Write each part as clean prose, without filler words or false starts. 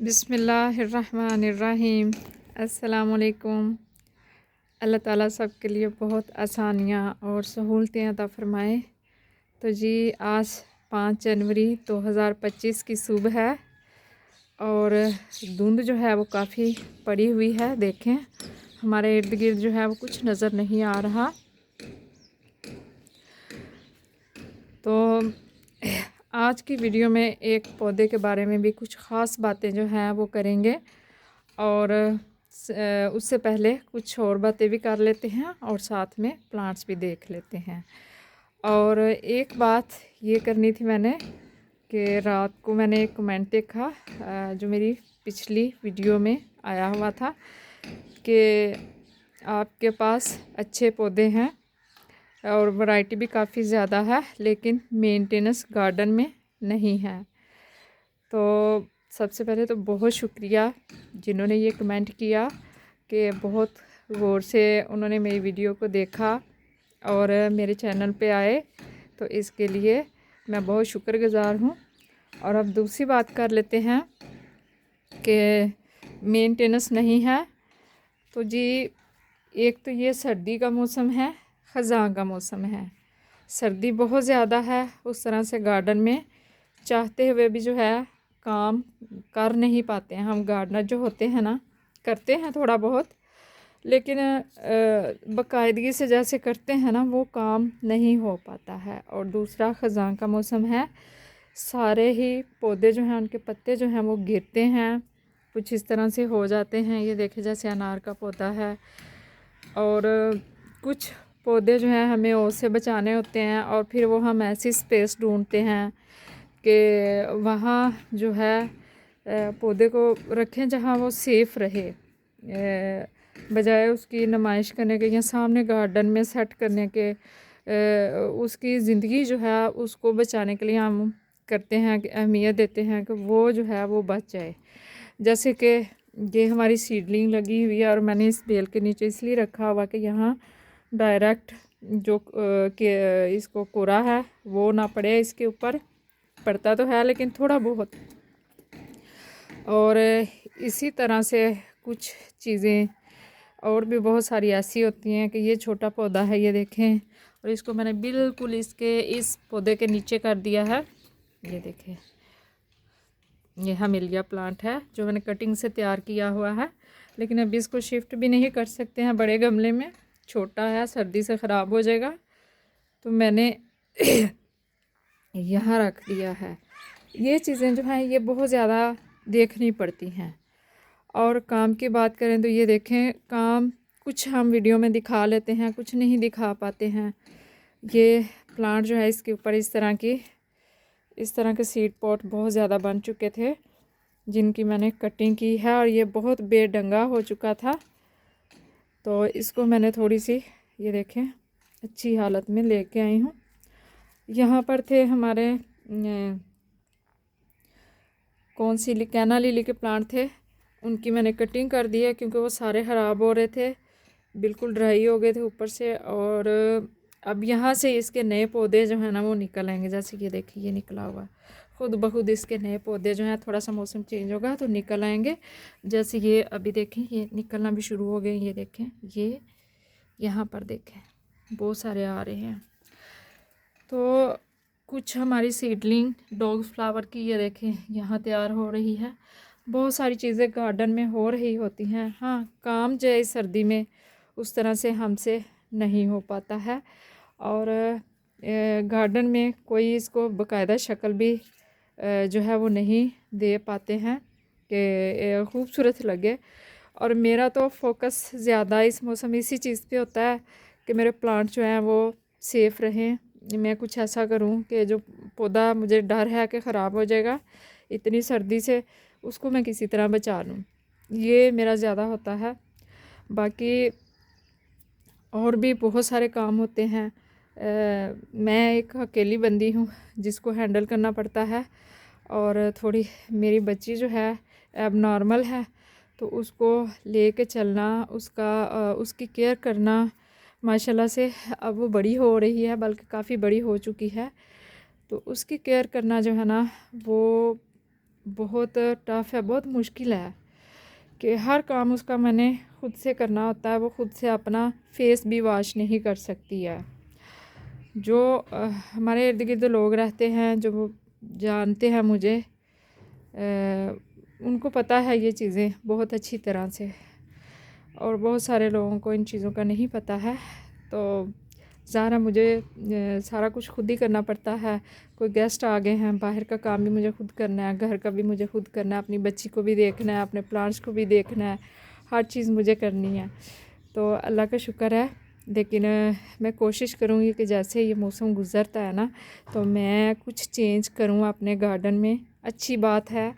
बिस्मिल्लाहिर्रहमानिर्रहीम। अस्सलामुअलैकुम। अल्लाह ताला सब के लिए बहुत आसानियाँ और सहूलतें अता फ़रमाए। तो जी आज 5 जनवरी 2025 की सुबह है और धुंध जो है वो काफ़ी पड़ी हुई है। देखें हमारे इर्द गिर्द जो है वो कुछ नज़र नहीं आ रहा। तो आज की वीडियो में एक पौधे के बारे में भी कुछ ख़ास बातें जो हैं वो करेंगे और उससे पहले कुछ और बातें भी कर लेते हैं और साथ में प्लांट्स भी देख लेते हैं। और एक बात ये करनी थी मैंने कि रात को मैंने एक कमेंट देखा जो मेरी पिछली वीडियो में आया हुआ था कि आपके पास अच्छे पौधे हैं और वैरायटी भी काफ़ी ज़्यादा है लेकिन मेंटेनेंस गार्डन में नहीं है। तो सबसे पहले तो बहुत शुक्रिया जिन्होंने ये कमेंट किया कि बहुत गौर से उन्होंने मेरी वीडियो को देखा और मेरे चैनल पे आए, तो इसके लिए मैं बहुत शुक्रगुज़ार हूँ। और अब दूसरी बात कर लेते हैं कि मेंटेनेंस नहीं है। तो जी एक तो ये सर्दी का मौसम है, ख़ज़ां का मौसम है, सर्दी बहुत ज़्यादा है। उस तरह से गार्डन में चाहते हुए भी जो है काम कर नहीं पाते हैं। हम गार्डनर जो होते हैं ना, करते हैं थोड़ा बहुत, लेकिन बाकायदगी से जैसे करते हैं ना वो काम नहीं हो पाता है। और दूसरा ख़ज़ां का मौसम है, सारे ही पौधे जो हैं उनके पत्ते जो हैं वो गिरते हैं, कुछ इस तरह से हो जाते हैं। ये देखे जैसे अनार का पौधा है और कुछ पौधे जो हैं हमें ओस से बचाने होते हैं और फिर वो हम ऐसी स्पेस ढूंढते हैं कि वहाँ जो है पौधे को रखें जहाँ वो सेफ़ रहे, बजाय उसकी नुमाइश करने के या सामने गार्डन में सेट करने के। उसकी ज़िंदगी जो है उसको बचाने के लिए हम करते हैं कि अहमियत देते हैं कि वो जो है वो बच जाए। जैसे कि ये हमारी सीडलिंग लगी हुई है और मैंने इस बेल के नीचे इसलिए रखा हुआ कि यहाँ डायरेक्ट जो के इसको कोरा है वो ना पड़े इसके ऊपर, पड़ता तो है लेकिन थोड़ा बहुत। और इसी तरह से कुछ चीज़ें और भी बहुत सारी ऐसी होती हैं कि ये छोटा पौधा है, ये देखें, और इसको मैंने बिल्कुल इसके इस पौधे के नीचे कर दिया है। ये देखें, ये हमेलिया प्लांट है जो मैंने कटिंग से तैयार किया हुआ है, लेकिन अभी इसको शिफ्ट भी नहीं कर सकते हैं बड़े गमले में, छोटा है, सर्दी से ख़राब हो जाएगा, तो मैंने यहाँ रख दिया है। ये चीज़ें जो हैं ये बहुत ज़्यादा देखनी पड़ती हैं। और काम की बात करें तो ये देखें, काम कुछ हम वीडियो में दिखा लेते हैं, कुछ नहीं दिखा पाते हैं। ये प्लांट जो है इसके ऊपर इस तरह के सीड पॉट बहुत ज़्यादा बन चुके थे जिनकी मैंने कटिंग की है और ये बहुत बेढंगा हो चुका था। तो इसको मैंने थोड़ी सी, ये देखें, अच्छी हालत में लेके आई हूँ। यहाँ पर थे हमारे कौन सी कैना लिली के प्लांट थे, उनकी मैंने कटिंग कर दी है क्योंकि वो सारे ख़राब हो रहे थे, बिल्कुल ड्राई हो गए थे ऊपर से। और अब यहाँ से इसके नए पौधे जो हैं ना वो निकल आएंगे। जैसे ये देखिए, ये निकला हुआ खुद ब खुद, इसके नए पौधे जो हैं थोड़ा सा मौसम चेंज होगा तो निकल आएंगे। जैसे ये अभी देखें, ये निकलना भी शुरू हो गए। ये देखें, ये यहाँ पर देखें बहुत सारे आ रहे हैं। तो कुछ हमारी सीडलिंग डॉग फ्लावर की, ये देखें, यहाँ तैयार हो रही है। बहुत सारी चीज़ें गार्डन में हो रही होती हैं। हाँ, काम जो है सर्दी में उस तरह से हमसे नहीं हो पाता है और गार्डन में कोई इसको बाकायदा शक्ल भी जो है वो नहीं दे पाते हैं कि खूबसूरत लगे। और मेरा तो फोकस ज़्यादा इस मौसम इसी चीज़ पे होता है कि मेरे प्लांट जो हैं वो सेफ़ रहें। मैं कुछ ऐसा करूं कि जो पौधा मुझे डर है कि ख़राब हो जाएगा इतनी सर्दी से, उसको मैं किसी तरह बचा लूं, ये मेरा ज़्यादा होता है। बाकी और भी बहुत सारे काम होते हैं। मैं एक अकेली बंदी हूँ जिसको हैंडल करना पड़ता है और थोड़ी मेरी बच्ची जो है अब नॉर्मल है, तो उसको लेके चलना, उसकी केयर करना, माशाल्लाह से अब वो बड़ी हो रही है, बल्कि काफ़ी बड़ी हो चुकी है। तो उसकी केयर करना जो है ना वो बहुत टफ़ है, बहुत मुश्किल है कि हर काम उसका मैंने खुद से करना होता है। वो खुद से अपना फेस भी वॉश नहीं कर सकती है। जो हमारे इर्द गिर्द लोग रहते हैं, जो वो जानते हैं मुझे, उनको पता है ये चीज़ें बहुत अच्छी तरह से, और बहुत सारे लोगों को इन चीज़ों का नहीं पता है। तो ज़ाहिर है मुझे सारा कुछ खुद ही करना पड़ता है। कोई गेस्ट आ गए हैं, बाहर का काम भी मुझे खुद करना है, घर का भी मुझे खुद करना है, अपनी बच्ची को भी देखना है, अपने प्लांट्स को भी देखना है, हर चीज़ मुझे करनी है। तो अल्लाह का शुक्र है। लेकिन मैं कोशिश करूँगी कि जैसे ये मौसम गुज़रता है ना, तो मैं कुछ चेंज करूँ अपने गार्डन में। अच्छी बात है,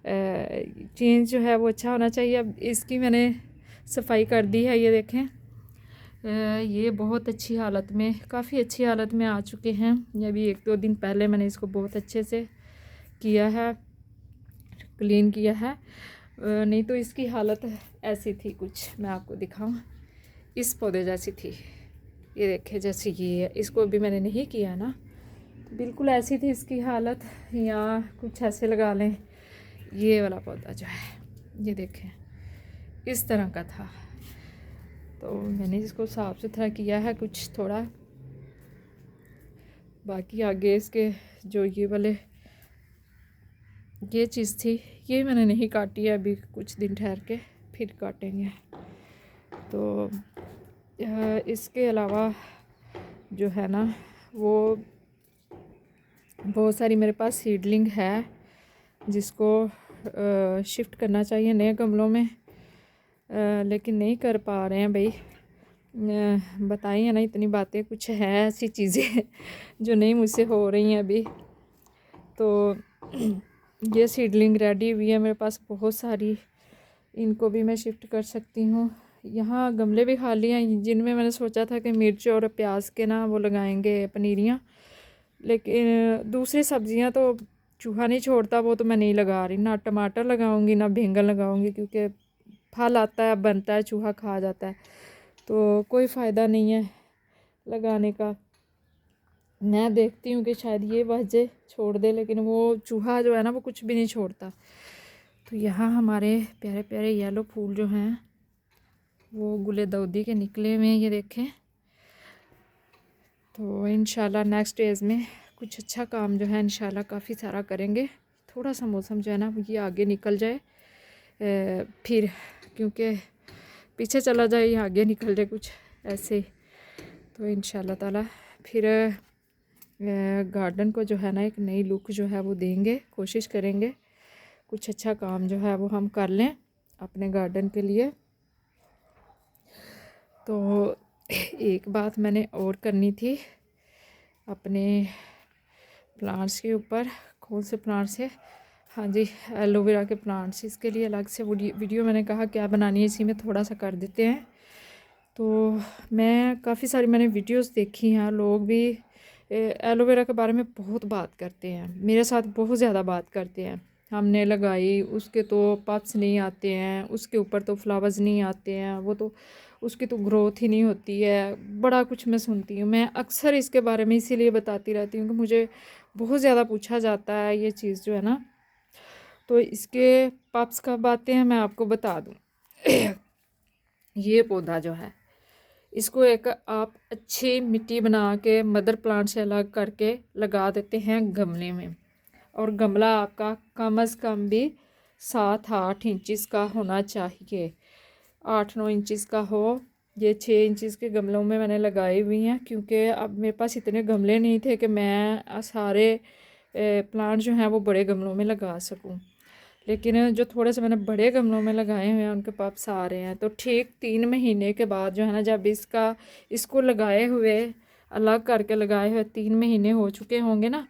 चेंज जो है वो अच्छा होना चाहिए। अब इसकी मैंने सफाई कर दी है, ये देखें, ये बहुत अच्छी हालत में, काफ़ी अच्छी हालत में आ चुके हैं। ये अभी 1-2 दिन पहले मैंने इसको बहुत अच्छे से किया है, क्लीन किया है। नहीं तो इसकी हालत ऐसी थी कुछ, मैं आपको दिखाऊं, इस पौधे जैसी थी। ये देखे जैसे ये है, इसको भी मैंने नहीं किया ना, बिल्कुल ऐसी थी इसकी हालत। या कुछ ऐसे लगा लें, ये वाला पौधा जो है, ये देखें इस तरह का था। तो मैंने इसको साफ़ सुथरा किया है कुछ थोड़ा। बाकी आगे इसके जो ये वाले ये चीज़ थी, ये मैंने नहीं काटी है, अभी कुछ दिन ठहर के फिर काटेंगे। तो इसके अलावा जो है ना, वो बहुत सारी मेरे पास सीडलिंग है जिसको शिफ्ट करना चाहिए नए गमलों में, लेकिन नहीं कर पा रहे हैं भाई। बताई है ना इतनी बातें, कुछ है ऐसी चीज़ें जो नहीं मुझसे हो रही हैं अभी। तो ये सीडलिंग रेडी हुई है मेरे पास बहुत सारी, इनको भी मैं शिफ्ट कर सकती हूँ। यहाँ गमले भी खाली हैं जिनमें मैंने सोचा था कि मिर्च और प्याज के ना वो लगाएंगे पनीरियाँ, लेकिन दूसरी सब्जियाँ तो चूहा नहीं छोड़ता, वो तो मैं नहीं लगा रही। ना टमाटर लगाऊंगी ना बैंगन लगाऊंगी, क्योंकि फल आता है बनता है, चूहा खा जाता है, तो कोई फ़ायदा नहीं है लगाने का। मैं देखती हूँ कि शायद ये वजह छोड़ दे, लेकिन वो चूहा जो है ना वो कुछ भी नहीं छोड़ता। तो यहाँ हमारे प्यारे प्यारे येलो फूल जो हैं वो गुलेदौदी के निकले हुए हैं, ये देखें। तो इंशाल्लाह नेक्स्ट डेज़ में कुछ अच्छा काम जो है इंशाल्लाह काफ़ी सारा करेंगे। थोड़ा सा मौसम जो है ना ये आगे निकल जाए, फिर क्योंकि पीछे चला जाए या आगे निकल जाए कुछ ऐसे, तो इंशाल्लाह ताला फिर गार्डन को जो है ना एक नई लुक जो है वो देंगे, कोशिश करेंगे कुछ अच्छा काम जो है वो हम कर लें अपने गार्डन के लिए। तो एक बात मैंने और करनी थी अपने प्लांट्स के ऊपर। कौन से प्लांट्स है? हाँ जी, एलोवेरा के प्लांट्स। इसके लिए अलग से वीडियो मैंने कहा क्या बनानी है, इसी में थोड़ा सा कर देते हैं। तो मैं काफ़ी सारी मैंने वीडियोस देखी हैं, लोग भी एलोवेरा के बारे में बहुत बात करते हैं, मेरे साथ बहुत ज़्यादा बात करते हैं। हमने लगाई, उसके तो पप्स नहीं आते हैं, उसके ऊपर तो फ्लावर्स नहीं आते हैं, वो तो उसकी तो ग्रोथ ही नहीं होती है, बड़ा कुछ मैं सुनती हूँ। मैं अक्सर इसके बारे में इसीलिए बताती रहती हूँ कि मुझे बहुत ज़्यादा पूछा जाता है ये चीज़ जो है ना। तो इसके पप्स कब आते हैं मैं आपको बता दूँ। ये पौधा जो है, इसको एक आप अच्छी मिट्टी बना के मदर प्लांट से अलग करके लगा देते हैं गमले में, और गमला आपका कम अज़ कम भी 7-8 इंचज़ का होना चाहिए, 8-9 इंचज़ का हो। ये 6 इंचज़ के गमलों में मैंने लगाई हुई हैं, क्योंकि अब मेरे पास इतने गमले नहीं थे कि मैं सारे प्लांट जो हैं वो बड़े गमलों में लगा सकूं। लेकिन जो थोड़े से मैंने बड़े गमलों में लगाए हुए हैं उनके पप्स आ रहे हैं। तो ठीक 3 महीने के बाद जो है ना, जब इसको लगाए हुए अलग करके लगाए हुए 3 महीने हो चुके होंगे ना,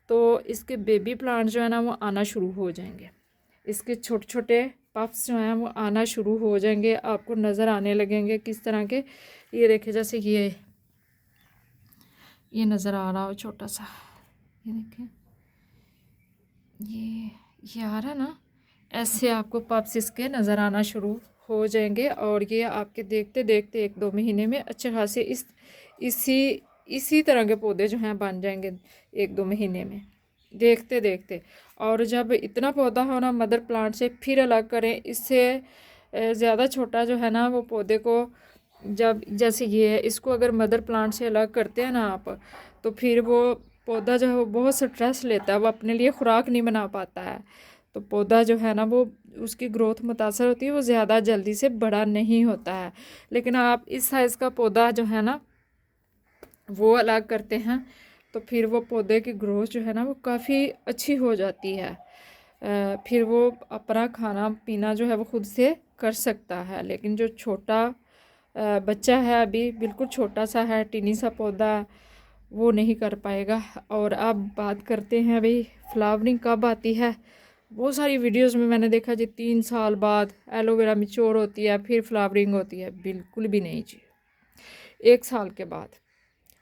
तो इसके बेबी प्लांट जो है ना वो आना शुरू हो जाएंगे। इसके छोटे छोटे पफ्स जो हैं वो आना शुरू हो जाएंगे, आपको नज़र आने लगेंगे किस तरह के। ये देखिए, जैसे ये नज़र आ रहा हो छोटा सा, ये देखिए, ये आ रहा ना, ऐसे आपको पफ्स इसके नज़र आना शुरू हो जाएंगे। और ये आपके देखते देखते 1-2 महीने में अच्छे खासे इसी तरह के पौधे जो हैं बन जाएंगे 1-2 महीने में। देखते देखते। और जब इतना पौधा हो ना मदर प्लांट से फिर अलग करें। इससे ज़्यादा छोटा जो है ना वो पौधे को, जब जैसे ये है, इसको अगर मदर प्लांट से अलग करते हैं ना आप, तो फिर वो पौधा जो है वो बहुत स्ट्रेस लेता है, वो अपने लिए खुराक नहीं बना पाता है। तो पौधा जो है ना वो, उसकी ग्रोथ मुतासर होती है, वो ज़्यादा जल्दी से बड़ा नहीं होता है। लेकिन आप इस साइज़ का पौधा जो है ना वो अलग करते हैं तो फिर वो पौधे की ग्रोथ जो है ना वो काफ़ी अच्छी हो जाती है। फिर वो अपना खाना पीना जो है वो खुद से कर सकता है। लेकिन जो छोटा बच्चा है, अभी बिल्कुल छोटा सा है, टीनी सा पौधा, वो नहीं कर पाएगा। और अब बात करते हैं अभी फ्लावरिंग कब आती है। बहुत सारी वीडियोस में मैंने देखा जी 3 साल बाद एलोवेरा मिच्योर होती है फिर फ्लावरिंग होती है। बिल्कुल भी नहीं जी, 1 साल के बाद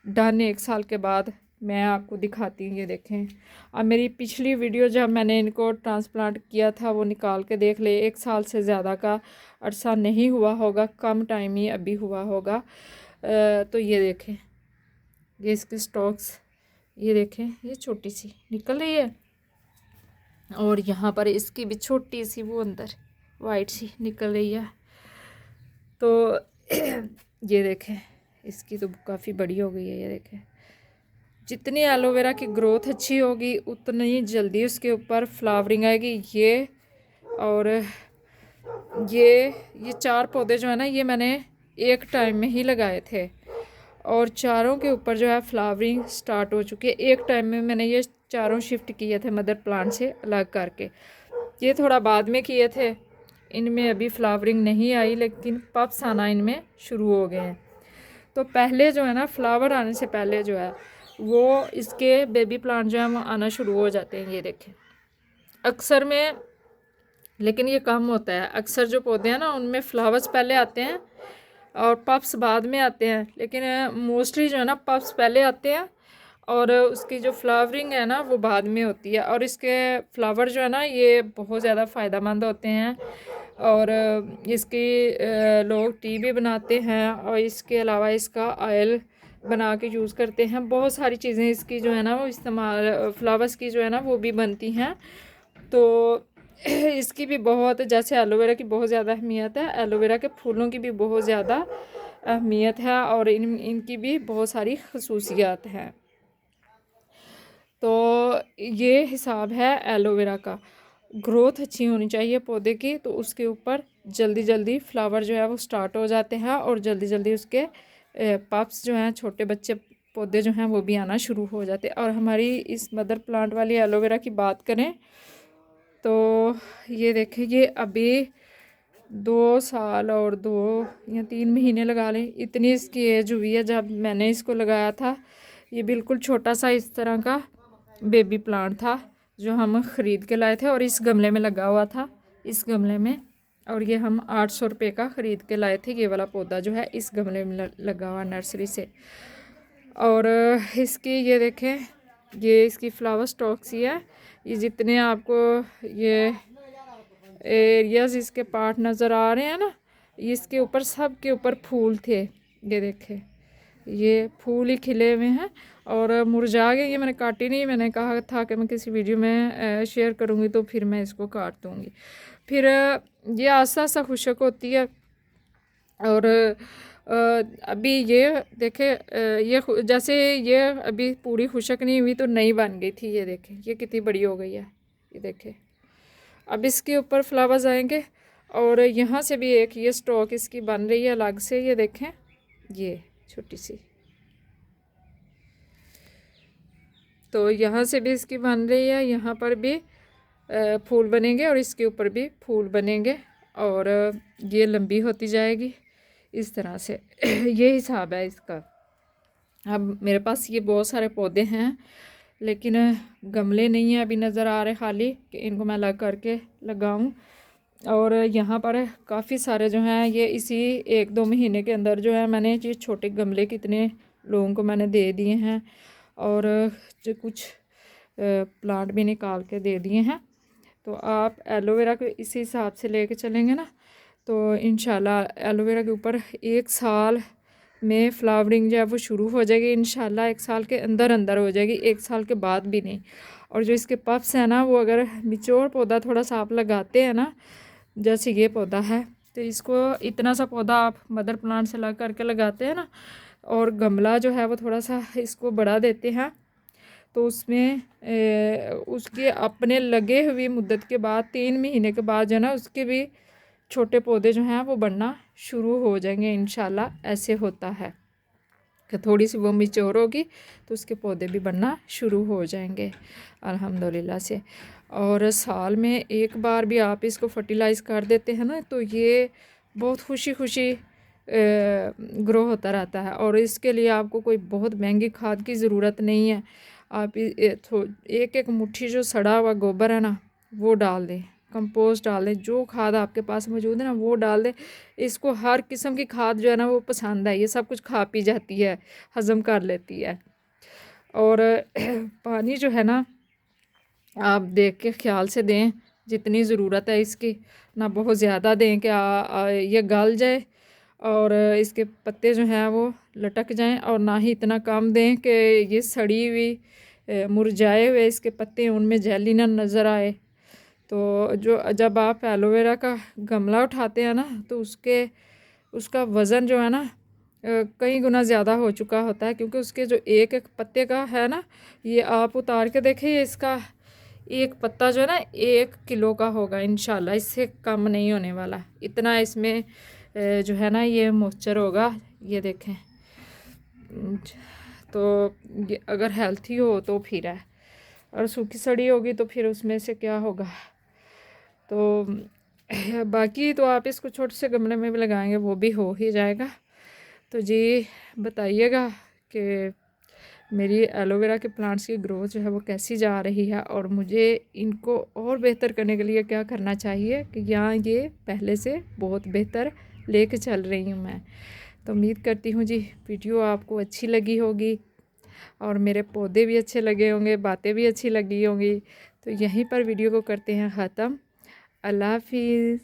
डन। 1 साल के बाद मैं आपको दिखाती हूँ। ये देखें, अब मेरी पिछली वीडियो जब मैंने इनको ट्रांसप्लांट किया था वो निकाल के देख ले। 1 साल से ज़्यादा का अरसा नहीं हुआ होगा, कम टाइम ही अभी हुआ होगा। तो ये देखें, ये इसके स्टॉक्स, ये देखें, ये छोटी सी निकल रही है। और यहाँ पर इसकी भी छोटी सी वो अंदर वाइट सी निकल रही है। तो ये देखें, इसकी तो काफ़ी बड़ी हो गई है। ये देखें, जितनी एलोवेरा की ग्रोथ अच्छी होगी उतनी जल्दी उसके ऊपर फ्लावरिंग आएगी। ये और ये 4 पौधे जो है ना, ये मैंने एक टाइम में ही लगाए थे और चारों के ऊपर जो है फ्लावरिंग स्टार्ट हो चुकी है। एक टाइम में मैंने ये चारों शिफ्ट किए थे मदर प्लांट से अलग करके। ये थोड़ा बाद में किए थे, इनमें अभी फ्लावरिंग नहीं आई, लेकिन पप्स आना इनमें शुरू हो गए हैं। तो पहले जो है ना, फ्लावर आने से पहले जो है वो इसके बेबी प्लांट जो है वो आना शुरू हो जाते हैं। ये देखें, अक्सर में, लेकिन ये कम होता है। अक्सर जो पौधे हैं ना उनमें फ्लावर्स पहले आते हैं और पप्स बाद में आते हैं। लेकिन मोस्टली जो है ना पप्स पहले आते हैं और उसकी जो फ्लावरिंग है ना वो बाद में होती है। और इसके फ्लावर जो है ना ये बहुत ज़्यादा फ़ायदेमंद होते हैं। और इसकी लोग टी भी बनाते हैं और इसके अलावा इसका ऑयल बना के यूज़ करते हैं। बहुत सारी चीज़ें इसकी जो है ना वो इस्तेमाल, फ्लावर्स की जो है ना वो भी बनती हैं। तो इसकी भी बहुत, जैसे एलोवेरा की बहुत ज़्यादा अहमियत है, एलोवेरा के फूलों की भी बहुत ज़्यादा अहमियत है और इनकी भी बहुत सारी खसूसियात हैं। तो ये हिसाब है एलोवेरा का। ग्रोथ अच्छी होनी चाहिए पौधे की, तो उसके ऊपर जल्दी जल्दी फ्लावर जो है वो स्टार्ट हो जाते हैं और जल्दी जल्दी उसके पप्स जो हैं, छोटे बच्चे पौधे जो हैं वो भी आना शुरू हो जाते हैं। और हमारी इस मदर प्लांट वाली एलोवेरा की बात करें तो ये देखें, ये अभी 2 साल और 2 या 3 महीने लगा लें, इतनी इसकी एज हुई है। जब मैंने इसको लगाया था ये बिल्कुल छोटा सा इस तरह का बेबी प्लांट था जो हम ख़रीद के लाए थे और इस गमले में लगा हुआ था, इस गमले में। और ये हम 800 रुपये का ख़रीद के लाए थे। ये वाला पौधा जो है इस गमले में लगा हुआ नर्सरी से। और इसकी ये देखें, ये इसकी फ्लावर स्टॉक्स ही है। ये जितने आपको ये एरियाज़ इसके पार्ट नज़र आ रहे हैं ना, इसके ऊपर सब के ऊपर फूल थे। ये देखें, ये फूल ही खिले हुए हैं और मुरझा गए। ये मैंने काटी नहीं, मैंने कहा था कि मैं किसी वीडियो में शेयर करूँगी तो फिर मैं इसको काट दूँगी। फिर ये आस्ता आस्ता खुशक होती है। और अभी ये देखे, ये जैसे ये अभी पूरी खुशक नहीं हुई तो नई बन गई थी। ये देखें, ये कितनी बड़ी हो गई है। ये देखें, अब इसके ऊपर फ्लावर्स आएंगे और यहाँ से भी एक ये स्टॉक इसकी बन रही है अलग से। ये देखें, ये छोटी सी, तो यहाँ से भी इसकी बन रही है, यहाँ पर भी फूल बनेंगे और इसके ऊपर भी फूल बनेंगे और ये लंबी होती जाएगी इस तरह से। ये हिसाब है इसका। अब मेरे पास ये बहुत सारे पौधे हैं लेकिन गमले नहीं हैं अभी नज़र आ रहे खाली, कि इनको मैं लग करके लगाऊं। और यहाँ पर काफ़ी सारे जो हैं ये इसी 1-2 महीने के अंदर जो है मैंने ये छोटे गमले कितने लोगों को मैंने दे दिए हैं और जो कुछ प्लांट भी निकाल के दे दिए हैं। तो आप एलोवेरा को इसी हिसाब से लेके चलेंगे ना तो इंशाल्लाह एलोवेरा के ऊपर 1 साल में फ्लावरिंग जो है वो शुरू हो जाएगी इंशाल्लाह। 1 साल के अंदर अंदर हो जाएगी, 1 साल के बाद भी नहीं। और जो इसके पफ्स हैं ना, वो अगर मिच्योर पौधा थोड़ा सा आप लगाते हैं ना, जैसे ये पौधा है, तो इसको इतना सा पौधा आप मदर प्लांट से लग करके लगाते हैं ना, और गमला जो है वो थोड़ा सा इसको बढ़ा देते हैं, तो उसमें उसके अपने लगे हुई मुद्दत के बाद 3 महीने के बाद जो है ना, उसके भी छोटे पौधे जो हैं वो बढ़ना शुरू हो जाएंगे इंशाल्लाह। ऐसे होता है कि थोड़ी सी वो मिच्योर होगी तो उसके पौधे भी बनना शुरू हो जाएंगे अल्हम्दुलिल्लाह से। और साल में एक बार भी आप इसको फर्टिलाइज़ कर देते हैं ना, तो ये बहुत खुशी खुशी ग्रो होता रहता है। और इसके लिए आपको कोई बहुत महंगी खाद की ज़रूरत नहीं है। आप एक एक मुट्ठी जो सड़ा हुआ गोबर है ना, वो डाल दें, कंपोस्ट डाल दें, जो खाद आपके पास मौजूद है ना वो डाल दें। इसको हर किस्म की खाद जो है ना वो पसंद है, ये सब कुछ खा पी जाती है, हज़म कर लेती है। और पानी जो है ना, आप देख के ख्याल से दें, जितनी ज़रूरत है इसकी, ना बहुत ज़्यादा दें कि ये गल जाए और इसके पत्ते जो हैं वो लटक जाएं, और ना ही इतना कम दें कि ये सड़ी हुई मुरझाए हुए इसके पत्ते, उनमें जेली ना नज़र आए। तो जो जब आप एलोवेरा का गमला उठाते हैं ना, तो उसका वज़न जो है ना कई गुना ज़्यादा हो चुका होता है, क्योंकि उसके जो एक एक पत्ते का है ना, ये आप उतार के देखिए, इसका एक पत्ता जो है ना 1 किलो का होगा इंशाल्लाह, इससे कम नहीं होने वाला। इतना इसमें जो है ना ये मॉइस्चर होगा, ये देखें। तो ये अगर हेल्थी हो तो फिर है, और सूखी सड़ी होगी तो फिर उसमें से क्या होगा। तो बाकी तो आप इसको छोटे से गमले में भी लगाएंगे वो भी हो ही जाएगा। तो जी बताइएगा कि मेरी एलोवेरा के प्लांट्स की ग्रोथ जो है वो कैसी जा रही है, और मुझे इनको और बेहतर करने के लिए क्या करना चाहिए, कि यहाँ ये पहले से बहुत बेहतर लेके चल रही हूँ मैं। तो उम्मीद करती हूँ जी वीडियो आपको अच्छी लगी होगी, और मेरे पौधे भी अच्छे लगे होंगे, बातें भी अच्छी लगी होंगी। तो यहीं पर वीडियो को करते हैं ख़त्म। अल्लाह हाफिज़।